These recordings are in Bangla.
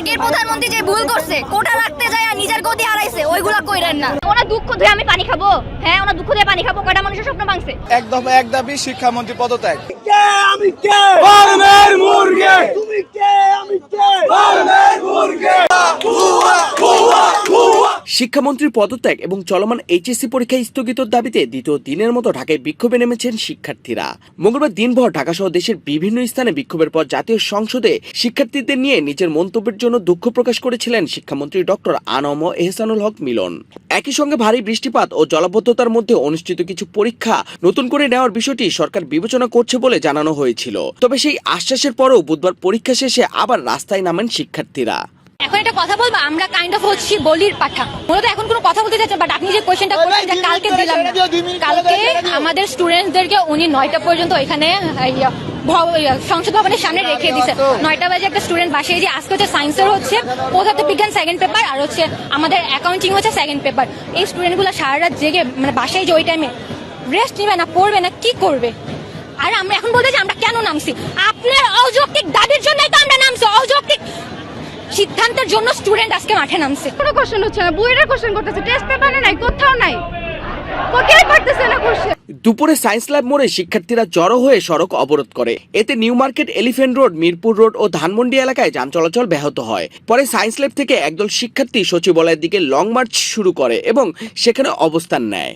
আগের প্রধানমন্ত্রী যে ভুল করছে কোটা রাখতে যায় আর নিজের গতি হারাইছে ওইগুলা কইরেন না। ওনার দুঃখ ধুয়ে আমি পানি খাবো? হ্যাঁ, ওনার দুঃখ ধুয়ে পানি খাবো? কয়টা মানুষের স্বপ্ন ভাঙছে। একদম এক দাবি শিক্ষামন্ত্রী পদত্যাগ। আমি কে ফার্মের মুরগি, তুমি কে আমি কে ফার্মের মুরগি। শিক্ষামন্ত্রীর পদত্যাগ এবং চলমান এইচএসসি পরীক্ষা স্থগিতর দাবিতে দ্বিতীয় দিনের মতো ঢাকায় বিক্ষোভে নেমেছেন শিক্ষার্থীরা। মঙ্গলবার দিনভর ঢাকা সহ দেশের বিভিন্ন স্থানে বিক্ষোভের পর জাতীয় সংসদে শিক্ষার্থীদের নিয়ে নিজের মন্তব্যের জন্য দুঃখ প্রকাশ করেছিলেন শিক্ষামন্ত্রী ডক্টর আনম এহসানুল হক মিলন। একই সঙ্গে ভারী বৃষ্টিপাত ও জলাবদ্ধতার মধ্যে অনুষ্ঠিত কিছু পরীক্ষা নতুন করে নেওয়ার বিষয়টি সরকার বিবেচনা করছে বলে জানানো হয়েছিল। তবে সেই আশ্বাসের পরও বুধবার পরীক্ষা শেষে আবার রাস্তায় নামেন শিক্ষার্থীরা। এখন একটা কথা বলবো, আমরা কাইন্ড অফ হচ্ছি বলির পাঠা। মূলত এখন কোনো কথা বলতে যাচ্ছে, বাট আপনি যে কোয়েশ্চেনটা করছেন যে কালকে দিলাম না, কালকে আমাদের স্টুডেন্টসদেরকে উনি 9টা পর্যন্ত ওইখানে সংসদ ভবনের সামনে রেখে দিছে। 9টা বাজে একটা স্টুডেন্ট বাসায় যে আজকে হচ্ছে সায়েন্সের হচ্ছে পদার্থবিজ্ঞান সেকেন্ড পেপার আর হচ্ছে আমাদের অ্যাকাউন্টিং হচ্ছে সেকেন্ড পেপার। এই স্টুডেন্টগুলো সারা রাত জেগে মানে বাসায় যে ওই টাইমে রেস্ট নিবে না, পড়বে না, কি করবে? আর আমরা এখন বলতে যে আমরা কেন নামছি, আপনার অযৌক্তিক দাবির জন্যই তো আমরা নামছি। অযৌক্তিক সিদ্ধান্তের জন্য স্টুডেন্ট আজকে মাঠে নামছে। কোনো কোশ্চেন হচ্ছে না, বইয়ের কোশ্চেন করতেছে, টেস্ট পেপারে নাই, কোথাও নাই, কোথায় পারতেছে না কোশ্চেন। দুপুরে সায়েন্স ল্যাব মোড়ে শিক্ষার্থীরা জড়ো হয়ে সড়ক অবরোধ করে। এতে new market, elephant road, Mirpur road ও ধানমন্ডি এলাকায় যান চলাচল ব্যাহত হয়। পরে সায়েন্স ল্যাব থেকে একদল শিক্ষার্থী সচিবালয়ের দিকে লং মার্চ শুরু করে এবং সেখানে অবস্থান নেয়।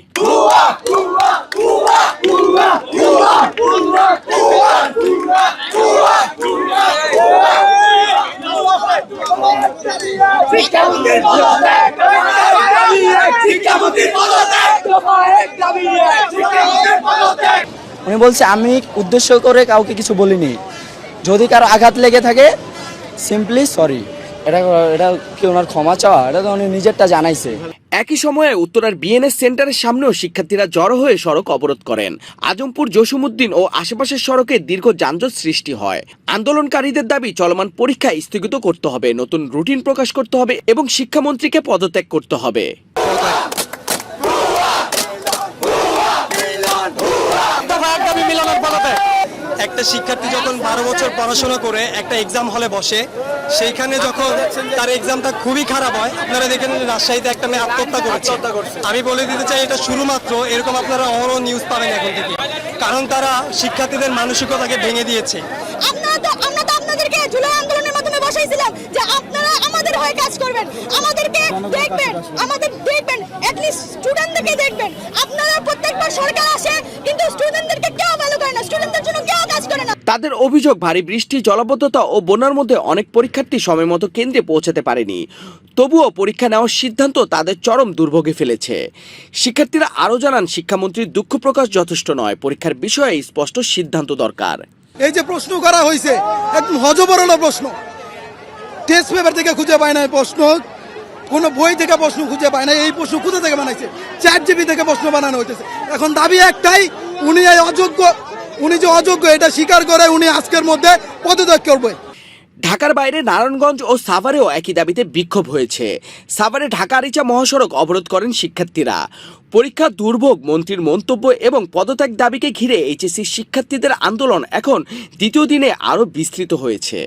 উনি বলছে আমি উদ্দেশ্য করে কাউকে কিছু বলিনি, যদি কারো আঘাত লেগে থাকে সিম্পলি সরি। এটা কি ওনার ক্ষমা চাওয়া? এটা তো উনি নিজেরটা জানাইছে। একই সময়ে উত্তরার বিএনএস সেন্টারের সামনেও শিক্ষার্থীরা জড়ো হয়ে সড়ক অবরোধ করেন। আজমপুর, জসিমউদ্দিন ও আশেপাশের সড়কে দীর্ঘ যানজট সৃষ্টি হয়। আন্দোলনকারীদের দাবি চলমান পরীক্ষা স্থগিত করতে হবে, নতুন রুটিন প্রকাশ করতে হবে এবং শিক্ষামন্ত্রীকে পদত্যাগ করতে হবে। একটা শিক্ষার্থী যখন 12 বছর পড়াশোনা করে একটা এক্সাম হলে বসে, সেইখানে যখন তার এক্সামটা খুবই খারাপ হয়, আপনারা দেখেন রাজশাহীতে একটা মেয়ে আত্মহত্যা করেছে। আমি বলে দিতে চাই এটা শুধুমাত্র এরকম আপনারা অহরহ নিউজ পাবেন এখন থেকে, কারণ তারা শিক্ষার্থীদের মানসিকতাকে ভেঙে দিয়েছে। আমরা তো আপনাদেরকে জুলাই আন্দোলনের মাধ্যমে বসাইছিলাম যে আপনারা আমাদের হয়ে কাজ করবেন, আমাদেরকে দেখবেন, এট লিস্ট স্টুডেন্টদেরকে দেখবেন। আপনারা প্রত্যেকবার সরকার আসে কিন্তু স্টুডেন্টদেরকে কেউ ভালো করে না, স্টুডেন্টদের জন্য কেউ কাজ করে না। তাদের অভিযোগ, ভারী বৃষ্টি, জলাবদ্ধতা ও বন্যার মধ্যে অনেক পরীক্ষার্থী সময় মতো কেন্দ্রে পৌঁছাতে পারেনি। তবুও পরীক্ষা নেওয়ার সিদ্ধান্ত তাদের চরম দুর্ভোগে ফেলেছে। শিক্ষার্থীরা আরও জানান, শিক্ষামন্ত্রীর দুঃখ প্রকাশ যথেষ্ট নয়, পরীক্ষার বিষয়ে স্পষ্ট সিদ্ধান্ত দরকার। এই যে প্রশ্ন করা হয়েছে একদম হযবরল প্রশ্ন, টেস্ট পেপার থেকে খুঁজে পায় না প্রশ্ন, কোন বই থেকে প্রশ্ন খুঁজে পায় না। এই প্রশ্ন কোথা থেকে বানাইছে? চ্যাট জিপি থেকে প্রশ্ন বানানো হইতেছে। এখন দাবি একটাই, উনি এই অযোগ্য, উনি যে অযোগ্য এটা স্বীকার করে উনি আজকের মধ্যে পদত্যাগ করবে। ঢাকার বাইরে নারায়ণগঞ্জ ও সাভারেও একই দাবিতে বিক্ষোভ হয়েছে। সাভারে ঢাকা-আরিচা মহাসড়ক অবরোধ করেন শিক্ষার্থীরা। পরীক্ষা দুর্ভোগ, মন্ত্রীর মন্তব্য এবং পদত্যাগ দাবিকে ঘিরে এইচএসসি শিক্ষার্থীদের আন্দোলন এখন দ্বিতীয় দিনে আরও বিস্তৃত হয়েছে।